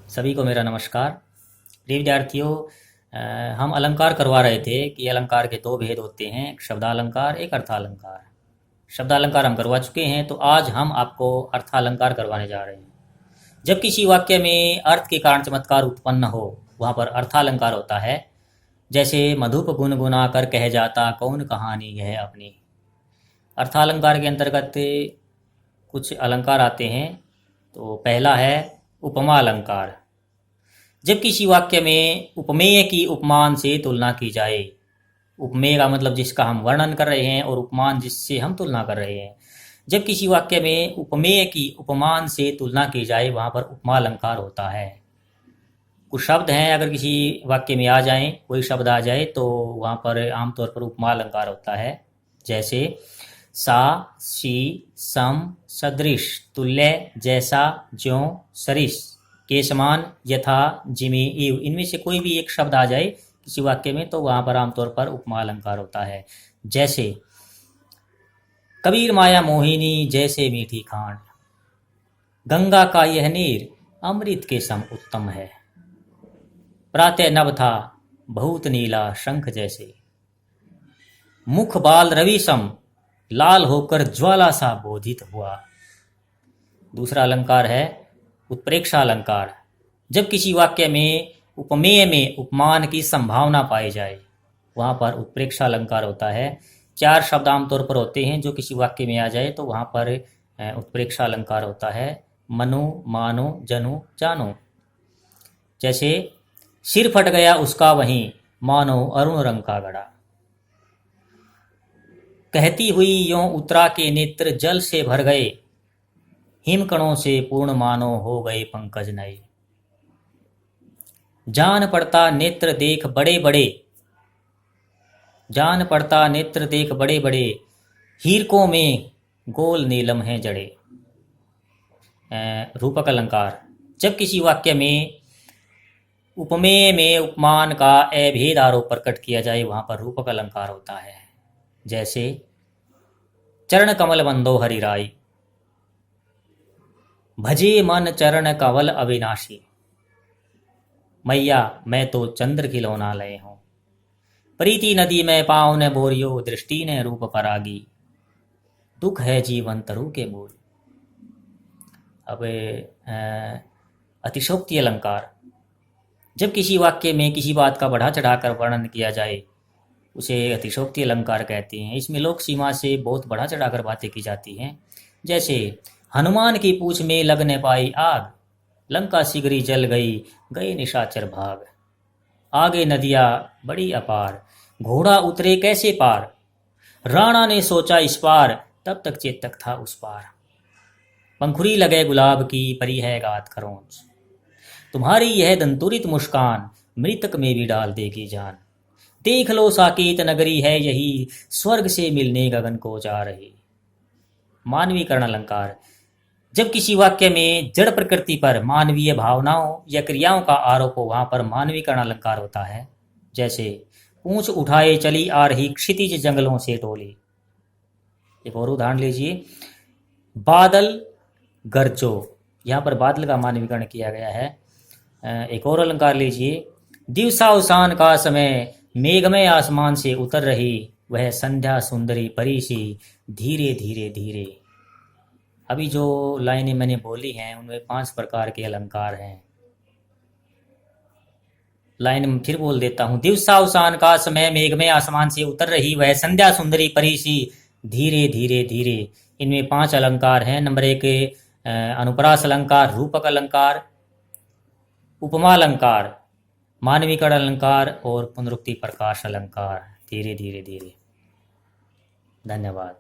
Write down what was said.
सभी को मेरा नमस्कार। प्रिय विद्यार्थियों, हम अलंकार करवा रहे थे कि अलंकार के दो भेद होते हैं, एक शब्दालंकार, एक अर्थालंकार। शब्दालंकार हम करवा चुके हैं, तो आज हम आपको अर्थालंकार करवाने जा रहे हैं। जब किसी वाक्य में अर्थ के कारण चमत्कार उत्पन्न हो, वहाँ पर अर्थालंकार होता है। जैसे मधुप गुनगुना कर कह जाता कौन कहानी यह अपनी। अर्थालंकार के अंतर्गत कुछ अलंकार आते हैं। तो पहला है उपमा अलंकार। जब किसी वाक्य में उपमेय की उपमान से तुलना की जाए, उपमेय का मतलब जिसका हम वर्णन कर रहे हैं और उपमान जिससे हम तुलना कर रहे हैं। जब किसी वाक्य में उपमेय की उपमान से तुलना की जाए, वहाँ पर उपमा अलंकार होता है। कुछ शब्द हैं, अगर किसी वाक्य में आ जाएं, कोई शब्द आ जाए, तो वहाँ पर आमतौर पर उपमा अलंकार होता है। जैसे सा, सी, सम, सदृश, तुल्य, जैसा, ज्यों, सरिस, के समान, यथा, जिमी, इव। इनमें से कोई भी एक शब्द आ जाए किसी वाक्य में, तो वहाँ पर आमतौर पर उपमा अलंकार होता है। जैसे कबीर माया मोहिनी जैसे मीठी खांड, गंगा का यह नीर अमृत के सम उत्तम है, प्रातः नभ था बहुत नीला शंख जैसे, मुख बाल रवि सम लाल होकर ज्वाला सा बोधित हुआ। दूसरा अलंकार है उत्प्रेक्षा अलंकार। जब किसी वाक्य में उपमेय में उपमान की संभावना पाई जाए, वहाँ पर उत्प्रेक्षा अलंकार होता है। चार शब्द आमतौर पर होते हैं जो किसी वाक्य में आ जाए, तो वहाँ पर उत्प्रेक्षा अलंकार होता है। मनु, मानो, जनु, जानो। जैसे सिर फट गया उसका वहीं, मानो अरुण रंग का गड़ा, कहती हुई यों उतरा के नेत्र जल से भर गए, हिमकणों से पूर्ण मानो हो गए पंकज नए, जान पड़ता नेत्र देख बड़े बड़े, जान पड़ता नेत्र देख बड़े बड़े, हीरकों में गोल नीलम हैं जड़े। रूपक अलंकार। जब किसी वाक्य में उपमेय में उपमान का अभेद आरोप प्रकट किया जाए, वहाँ पर रूपक अलंकार होता है। जैसे चरण कमल बंदो हरिराई, भजे मन चरण कवल अविनाशी, मैया मैं तो चंद्र खिलौना लय हूँ, प्रीति नदी में पाँव न बोरियो, दृष्टि ने रूप परागी, दुख है जीवन तरु के बोल। अब अतिशोक्ति अलंकार। जब किसी वाक्य में किसी बात का बढ़ा चढ़ाकर वर्णन किया जाए, उसे अतिशोक्ति अलंकार कहते हैं। इसमें लोक सीमा से बहुत बढ़ा चढ़ाकर बातें की जाती हैं। जैसे हनुमान की पूंछ में लग न पाई आग, लंका सिगरी जल गई गए निशाचर भाग, आगे नदियाँ बड़ी अपार, घोड़ा उतरे कैसे पार, राणा ने सोचा इस पार तब तक चेतक था उस पार, पंखुड़ी लगे गुलाब की परी है गात खरोंच, तुम्हारी यह दंतुरित मुस्कान मृतक में भी डाल देगी जान, देख लो साकेत नगरी है यही, स्वर्ग से मिलने गगन को जा रही। मानवीकरण अलंकार। जब किसी वाक्य में जड़ प्रकृति पर मानवीय भावनाओं या क्रियाओं का आरोप हो, वहां पर मानवीकरण अलंकार होता है। जैसे पूंछ उठाए चली आ रही क्षितिज जंगलों से टोली। एक और उदाहरण लीजिए, बादल गरजो, यहाँ पर बादल का मानवीकरण किया गया है। एक और अलंकार लीजिए, दिवसावसान का समय मेघमय आसमान से उतर रही, वह संध्या सुंदरी परी सी धीरे धीरे धीरे। अभी जो लाइनें मैंने बोली हैं उनमें 5 प्रकार के अलंकार हैं। लाइन फिर बोल देता हूँ। दिवसावसान का समय मेघमय आसमान से उतर रही, वह संध्या सुंदरी परी सी धीरे धीरे धीरे। इनमें 5 अलंकार हैं। नंबर 1 अनुप्रास अलंकार, रूपक अलंकार, उपमा अलंकार, मानवीकरण अलंकार और पुनरुक्ति प्रकाश अलंकार। धीरे धीरे धीरे। धन्यवाद।